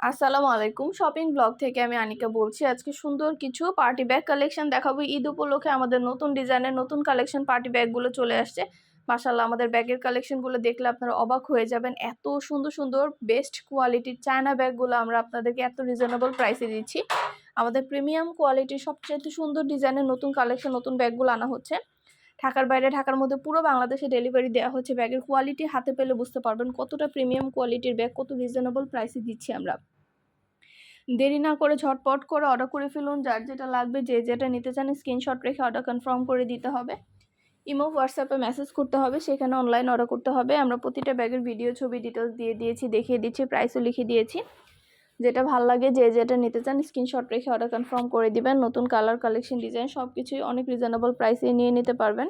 আসসালামু আলাইকুম। Shopping blog থেকে আমি আনিকা বলছি। আজকে সুন্দর কিছু পার্টি ব্যাগ কালেকশন দেখাবো। ঈদ উপলক্ষে আমাদের নতুন ডিজাইনের নতুন কালেকশন পার্টি ব্যাগগুলো চলে আসছে। মাশাআল্লাহ, আমাদের ব্যাগের কালেকশনগুলো দেখলে আপনারা অবাক হয়ে যাবেন। এত সুন্দর সুন্দর বেস্ট কোয়ালিটির চায়না ব্যাগগুলো আমরা আপনাদেরকে এত রিজনেবল প্রাইসে দিচ্ছি। আমাদের প্রিমিয়াম কোয়ালিটির সবচেয়ে সুন্দর ডিজাইনের নতুন কালেকশন নতুন ব্যাগগুলো আনা হচ্ছে। ঢাকার বাইরে ঢাকার মধ্যে পুরো বাংলাদেশে ডেলিভারি দেওয়া হচ্ছে। ব্যাগের কোয়ালিটি হাতে পেলে বুঝতে পারবেন কতটা প্রিমিয়াম কোয়ালিটির ব্যাগ, কত রিজনেবল প্রাইসে দিচ্ছি আমরা। দেরি না করে ঝটপট করে অর্ডার করে ফেলুন। যার যেটা লাগবে, যে যেটা নিতে চান স্ক্রিনশট রেখে অর্ডার কনফার্ম করে দিতে হবে। ইমো হোয়াটসঅ্যাপে মেসেজ করতে হবে, সেখানে অনলাইন অর্ডার করতে হবে। আমরা প্রতিটা ব্যাগের ভিডিও ছবি ডিটেলস দিয়ে দিয়েছি, দেখিয়ে দিচ্ছি, প্রাইসও লিখে দিয়েছি। যেটা ভাল লাগে, যে যেটা নিতে চান স্ক্রিনশট রেখে অর্ডার কনফার্ম করে দিবেন। নতুন কালার কালেকশন ডিজাইন সব কিছুই অনেক রিজনেবল প্রাইসে নিয়ে নিতে পারবেন।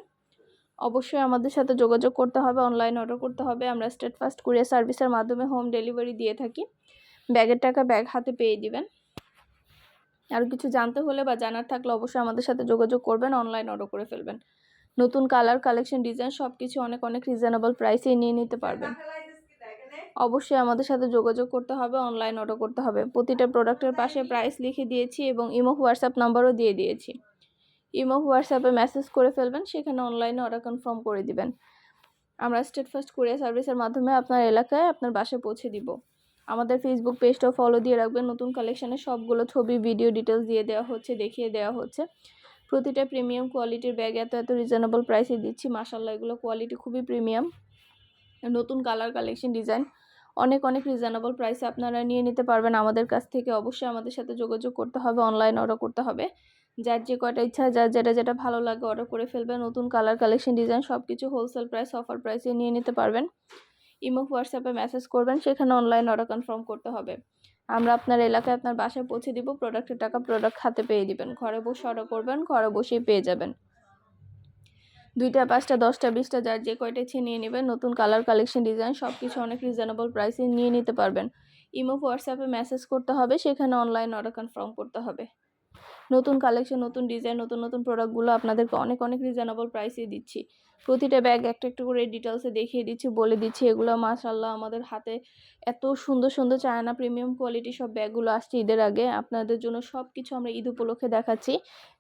অবশ্যই আমাদের সাথে যোগাযোগ করতে হবে, অনলাইন অর্ডার করতে হবে। আমরা স্টেট ফাস্ট কুরিয়ার সার্ভিসের মাধ্যমে হোম ডেলিভারি দিয়ে থাকি। ব্যাগের টাকা ব্যাগ হাতে পেয়ে দিবেন। আর কিছু জানতে হলে বা জানার থাকলে অবশ্যই আমাদের সাথে যোগাযোগ করবেন, অনলাইন অর্ডার করে ফেলবেন। নতুন কালার কালেকশন ডিজাইন সব কিছু অনেক অনেক রিজনেবল প্রাইসে নিয়ে নিতে পারবেন। অবশ্যই আমাদের সাথে যোগাযোগ করতে হবে, অনলাইন অর্ডার করতে হবে। প্রতিটা প্রোডাক্টের পাশে প্রাইস লিখে দিয়েছি এবং ইমো হোয়াটসঅ্যাপ নাম্বারও দিয়ে দিয়েছি। ইমো হোয়াটসঅ্যাপে মেসেজ করে ফেলবেন, সেখানে অনলাইনে অর্ডার কনফার্ম করে দিবেন। আমরা স্টেট ফাস্ট কুরিয়ার সার্ভিসের মাধ্যমে আপনার এলাকায় আপনার বাসায় পৌঁছে দিব। আমাদের ফেসবুক পেজটাও ফলো দিয়ে রাখবেন। নতুন কালেকশনের সবগুলো ছবি ভিডিও ডিটেলস দিয়ে দেওয়া হচ্ছে, দেখিয়ে দেওয়া হচ্ছে। প্রতিটা প্রিমিয়াম কোয়ালিটির ব্যাগ এত এত রিজনেবল প্রাইসে দিচ্ছি। মাশাআল্লাহ, এগুলো কোয়ালিটি খুবই প্রিমিয়াম। নতুন কালার কালেকশন ডিজাইন অনেক অনেক রিজনেবল প্রাইসে আপনারা নিয়ে নিতে পারবেন আমাদের কাছ থেকে। অবশ্যই আমাদের সাথে যোগাযোগ করতে হবে, অনলাইন অর্ডার করতে হবে। যার যে কয়টা ইচ্ছা, যার যেটা যেটা ভালো লাগে অর্ডার করে ফেলবেন। নতুন কালার কালেকশন ডিজাইন সব কিছু হোলসেল প্রাইস অফার প্রাইসে নিয়ে নিতে পারবেন। ইমো হোয়াটসঅ্যাপে মেসেজ করবেন, সেখানে অনলাইন অর্ডার কনফার্ম করতে হবে। আমরা আপনার এলাকায় আপনার বাসায় পৌঁছে দিব। প্রোডাক্টের টাকা প্রোডাক্ট হাতে পেয়ে দিবেন। ঘরে বসে অর্ডার করবেন, ঘরে বসেই পেয়ে যাবেন। 2টা 5টা 10টা 20টা যার যে কয়টা ইচ্ছে নিয়ে নেবেন। নতুন কালার কালেকশন ডিজাইন সব কিছু অনেক রিজনেবল প্রাইসে নিয়ে নিতে পারবেন। ইমো হোয়াটসঅ্যাপে মেসেজ করতে হবে, সেখানে অনলাইন অর্ডার কনফার্ম করতে হবে। নতুন কালেকশন নতুন ডিজাইন নতুন নতুন প্রোডাক্টগুলো আপনাদেরকে অনেক অনেক রিজনেবল প্রাইসে দিচ্ছি। প্রতিটা ব্যাগ একটা একটা করে ডিটেলসে দেখিয়ে দিচ্ছি, বলে দিচ্ছি। এগুলো মাশাআল্লাহ আমাদের হাতে এত সুন্দর সুন্দর চায়না প্রিমিয়াম কোয়ালিটি সব ব্যাগগুলো আসছে ঈদের আগে। আপনাদের জন্য সব কিছু আমরা ঈদ উপলক্ষে দেখাচ্ছি।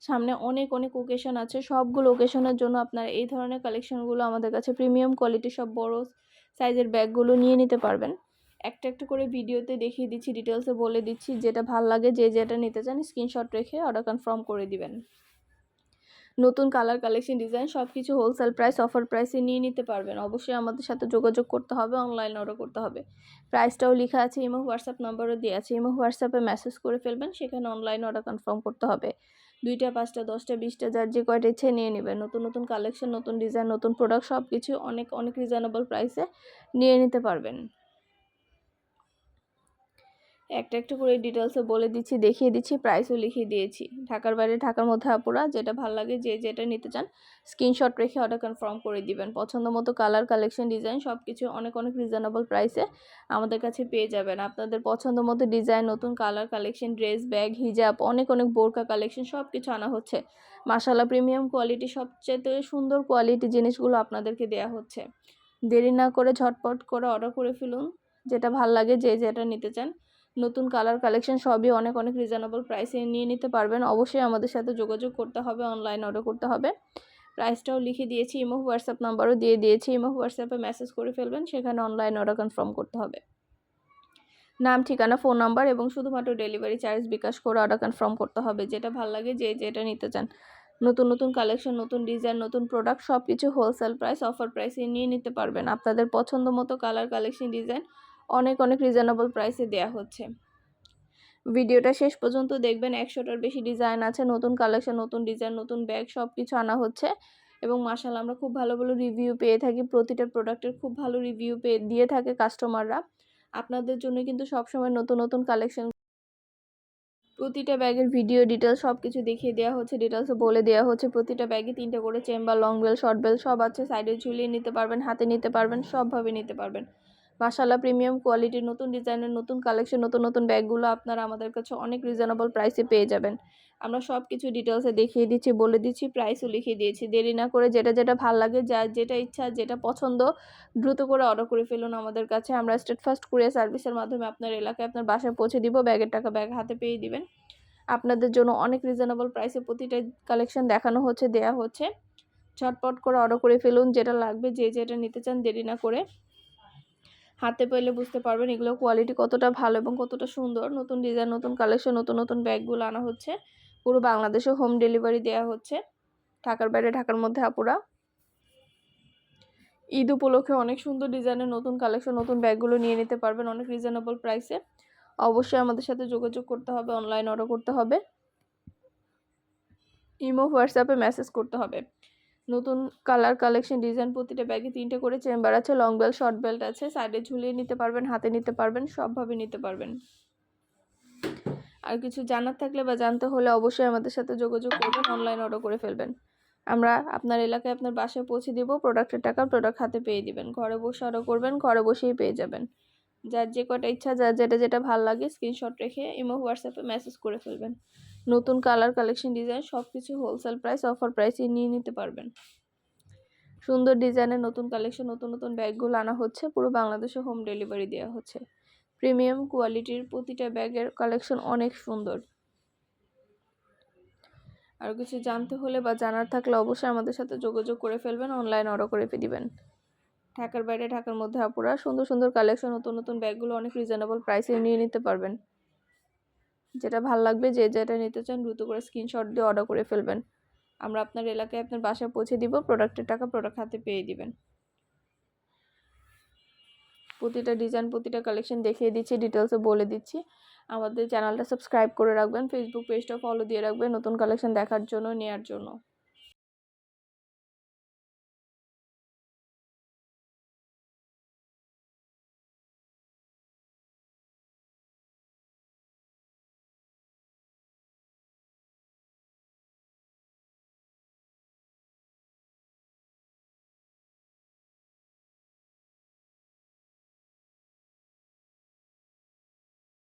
সামনে অনেক অনেক ওকেশন আছে, সবগুলো ওকেশনের জন্য আপনারা এই ধরনের কালেকশনগুলো আমাদের কাছে প্রিমিয়াম কোয়ালিটি সব বড় সাইজের ব্যাগগুলো নিয়ে নিতে পারবেন। একটা একটা করে ভিডিওতে দেখিয়ে দিচ্ছি, ডিটেলসে বলে দিচ্ছি। যেটা ভাল লাগে, যে যেটা নিতে চান স্ক্রিনশট রেখে অর্ডার কনফার্ম করে দিবেন। নতুন কালার কালেকশন ডিজাইন সব কিছু হোলসেল প্রাইস অফার প্রাইসে নিয়ে নিতে পারবেন। অবশ্যই আমাদের সাথে যোগাযোগ করতে হবে, অনলাইন অর্ডার করতে হবে। প্রাইসটাও লেখা আছে, ইমো হোয়াটসঅ্যাপ নাম্বারও দেওয়া আছে। ইমো হোয়াটসঅ্যাপে মেসেজ করে ফেলবেন, সেখানে অনলাইন অর্ডার কনফার্ম করতে হবে। 2টা 5টা 10টা 20টা যার যে কয়টা ইচ্ছে নিয়ে নেবেন। নতুন নতুন কালেকশন নতুন ডিজাইন নতুন প্রোডাক্ট সব কিছু অনেক অনেক রিজনেবল প্রাইসে নিয়ে নিতে পারবেন। একটা একটা করে ডিটেলসে বলে দিচ্ছি, দেখিয়ে দিচ্ছি, প্রাইসও লিখিয়ে দিয়েছি। ঢাকার বাইরে ঢাকার মধ্যে আপুরা যেটা ভালো লাগে, যে যেটা নিতে চান স্ক্রিনশট রেখে অর্ডার কনফার্ম করে দিবেন। পছন্দ মতো কালার কালেকশন ডিজাইন সব কিছু অনেক অনেক রিজনেবল প্রাইসে আমাদের কাছে পেয়ে যাবেন। আপনাদের পছন্দ মতো ডিজাইন নতুন কালার কালেকশন ড্রেস ব্যাগ হিজাব অনেক অনেক বোরকা কালেকশন সব কিছু আনা হচ্ছে। মাশাআল্লাহ, প্রিমিয়াম কোয়ালিটি সবচেয়ে সুন্দর কোয়ালিটি জিনিসগুলো আপনাদেরকে দেয়া হচ্ছে। দেরি না করে ঝটপট করে অর্ডার করে ফেলুন, যেটা ভাল লাগে, যে যেটা নিতে চান। নতুন কালার কালেকশন সবই অনেক অনেক রিজনেবল প্রাইসে নিয়ে নিতে পারবেন। অবশ্যই আমাদের সাথে যোগাযোগ করতে হবে, অনলাইন অর্ডার করতে হবে। প্রাইসটাও লিখে দিয়েছি, ইমো হোয়াটসঅ্যাপ নাম্বারও দিয়ে দিয়েছি। ইমো হোয়াটসঅ্যাপে মেসেজ করে ফেলবেন, সেখানে অনলাইন অর্ডার কনফার্ম করতে হবে। নাম ঠিকানা ফোন নাম্বার এবং শুধুমাত্র ডেলিভারি চার্জ বিকাশ করে অর্ডার কনফার্ম করতে হবে। যেটা ভালো লাগে, যে যেটা নিতে চান। নতুন নতুন কালেকশন নতুন ডিজাইন নতুন প্রোডাক্ট সব কিছু হোলসেল প্রাইস অফার প্রাইসে নিয়ে নিতে পারবেন। আপনাদের পছন্দ মতো কালার কালেকশন ডিজাইন অনেক অনেক রিজনেবল প্রাইসে দেয়া হচ্ছে। ভিডিওটা শেষ পর্যন্ত দেখবেন। 100টার বেশি ডিজাইন আছে, নতুন কালেকশন নতুন ডিজাইন নতুন ব্যাগ সব কিছু আনা হচ্ছে। এবং মাশাআল্লাহ আমরা খুব ভালো ভালো রিভিউ পেয়ে থাকি। প্রতিটা প্রোডাক্টের খুব ভালো রিভিউ দিয়ে থাকে কাস্টমাররা। আপনাদের জন্য কিন্তু সবসময় নতুন নতুন কালেকশন প্রতিটা ব্যাগের ভিডিও ডিটেলস সব কিছু দেখিয়ে দেওয়া হচ্ছে, ডিটেলসে বলে দেওয়া হচ্ছে। প্রতিটা ব্যাগে 3টে করে chamber long bell short bell সব আছে। সাইডে ঝুলিয়ে নিতে পারবেন, হাতে নিতে পারবেন, সবভাবে নিতে পারবেন। মাশাআল্লাহ প্রিমিয়াম কোয়ালিটির নতুন ডিজাইনের নতুন কালেকশন নতুন নতুন ব্যাগগুলো আপনারা আমাদের কাছে অনেক রিজনেবল প্রাইসে পেয়ে যাবেন। আমরা সব কিছু ডিটেলসে দেখিয়ে দিচ্ছি, বলে দিচ্ছি, প্রাইসও লিখিয়ে দিয়েছি। দেরি না করে যেটা যেটা ভাল লাগে, যার যেটা ইচ্ছা, যেটা পছন্দ, দ্রুত করে অর্ডার করে ফেলুন আমাদের কাছে। আমরা স্টেট ফার্স্ট কুরিয়ার সার্ভিসের মাধ্যমে আপনার এলাকায় আপনার বাসায় পৌঁছে দিব। ব্যাগের টাকা ব্যাগ হাতে পেয়ে দিবেন। আপনাদের জন্য অনেক রিজনেবল প্রাইসে প্রতিটা কালেকশন দেখানো হচ্ছে, দেয়া হচ্ছে। ঝটপট করে অর্ডার করে ফেলুন যেটা লাগবে, যে যেটা নিতে চান দেরি না করে। হাতে পেলে বুঝতে পারবেন এগুলো কোয়ালিটি কতটা ভালো এবং কতটা সুন্দর। নতুন ডিজাইন নতুন কালেকশন নতুন নতুন ব্যাগগুলো আনা হচ্ছে। পুরো বাংলাদেশে হোম ডেলিভারি দেওয়া হচ্ছে, ঢাকার বাইরে ঢাকার মধ্যে আপুরা। ঈদ উপলক্ষে অনেক সুন্দর ডিজাইনের নতুন কালেকশন নতুন ব্যাগগুলো নিয়ে নিতে পারবেন অনেক রিজনেবল প্রাইসে। অবশ্যই আমাদের সাথে যোগাযোগ করতে হবে, অনলাইন অর্ডার করতে হবে, ইমো হোয়াটসঅ্যাপে মেসেজ করতে হবে। নতুন কালার কালেকশন ডিজাইন প্রতিটা ব্যাগে 3টে করে চেম্বার আছে, লং বেল্ট শর্ট বেল্ট আছে, সাইডে ঝুলিয়ে নিতে পারবেন, হাতে নিতে পারবেন, সবভাবে নিতে পারবেন। আর কিছু জানার থাকলে বা জানতে হলে অবশ্যই আমাদের সাথে যোগাযোগ করবেন, অনলাইন অর্ডার করে ফেলবেন। আমরা আপনার এলাকায় আপনার বাসায় পৌঁছে দিব, প্রোডাক্টের টাকা প্রোডাক্ট হাতে পেয়ে দিবেন। ঘরে বসে অর্ডার করবেন, ঘরে বসেই পেয়ে যাবেন। যার যে কটা ইচ্ছা, যার যেটা যেটা ভালো লাগে স্ক্রিনশট রেখে ইমো হোয়াটসঅ্যাপে মেসেজ করে ফেলবেন। নতুন কালার কালেকশন ডিজাইন সব কিছু হোলসেল প্রাইস অফার প্রাইসে নিয়ে নিতে পারবেন। সুন্দর ডিজাইনের নতুন কালেকশন নতুন নতুন ব্যাগগুলো আনা হচ্ছে, পুরো বাংলাদেশে হোম ডেলিভারি দেওয়া হচ্ছে। প্রিমিয়াম কোয়ালিটির প্রতিটা ব্যাগের কালেকশন অনেক সুন্দর। আর কিছু জানতে হলে বা জানার থাকলে অবশ্যই আমাদের সাথে যোগাযোগ করে ফেলবেন, অনলাইন অর্ডার করে দিবেন। ঢাকার বাইরে ঢাকার মধ্যে আপুরা সুন্দর সুন্দর কালেকশন নতুন নতুন ব্যাগগুলো অনেক রিজনেবল প্রাইসে নিয়ে নিতে পারবেন। যেটা ভাল লাগবে, যে যেটা নিতে চান দ্রুত করে স্ক্রিনশট দিয়ে অর্ডার করে ফেলবেন। আমরা আপনার এলাকায় আপনার বাসায় পৌঁছে দিব, প্রোডাক্টের টাকা প্রোডাক্ট হাতে পেয়ে দিবেন। প্রতিটা ডিজাইন প্রতিটা কালেকশন দেখিয়ে দিচ্ছি, ডিটেলসে বলে দিচ্ছি। আমাদের চ্যানেলটা সাবস্ক্রাইব করে রাখবেন, ফেসবুক পেজটা ফলো দিয়ে রাখবেন নতুন কালেকশন দেখার জন্য, নেওয়ার জন্য।